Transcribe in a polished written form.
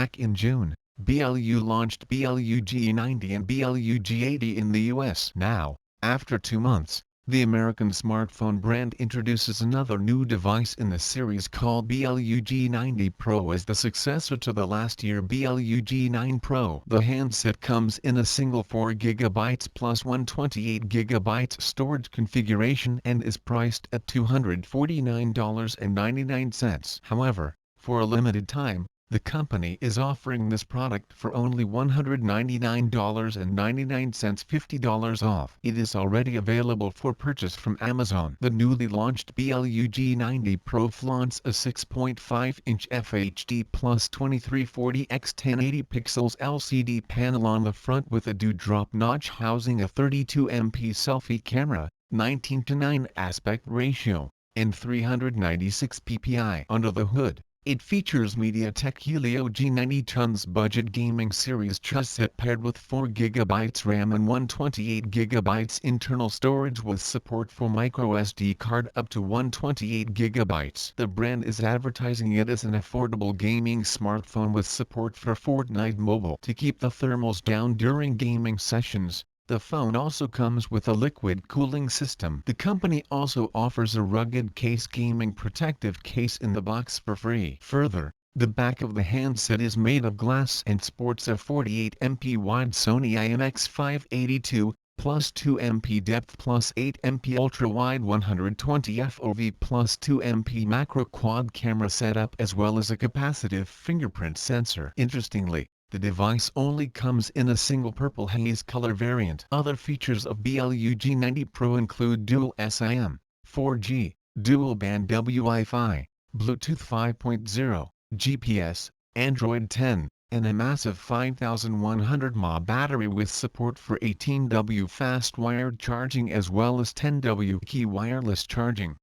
Back in June, BLU launched BLU G90 and BLU G80 in the US. Now, after 2 months, the American smartphone brand introduces another new device in the series called BLU G90 Pro as the successor to the last year BLU G9 Pro. The handset comes in a single 4GB plus 128GB storage configuration and is priced at $249.99. However, for a limited time, the company is offering this product for only $199.99, $50 off. It is already available for purchase from Amazon. The newly launched BLU G90 Pro flaunts a 6.5-inch FHD plus 2340 x 1080 pixels LCD panel on the front with a dewdrop notch housing a 32MP selfie camera, 19:9 aspect ratio, and 396 ppi. Under the hood, it features MediaTek Helio G90T budget gaming series chipset paired with 4GB RAM and 128GB internal storage with support for microSD card up to 128GB. The brand is advertising it as an affordable gaming smartphone with support for Fortnite Mobile. To keep the thermals down during gaming sessions, the phone also comes with a liquid cooling system. The company also offers a rugged case gaming protective case in the box for free. Further, the back of the handset is made of glass and sports a 48MP wide Sony IMX582, plus 2MP depth plus 8MP ultra-wide 120 FOV plus 2MP macro quad camera setup as well as a capacitive fingerprint sensor. Interestingly, the device only comes in a single purple haze color variant. Other features of BLU G90 Pro include dual SIM, 4G, dual band Wi-Fi, Bluetooth 5.0, GPS, Android 10, and a massive 5100 mAh battery with support for 18W fast wired charging as well as 10W key wireless charging.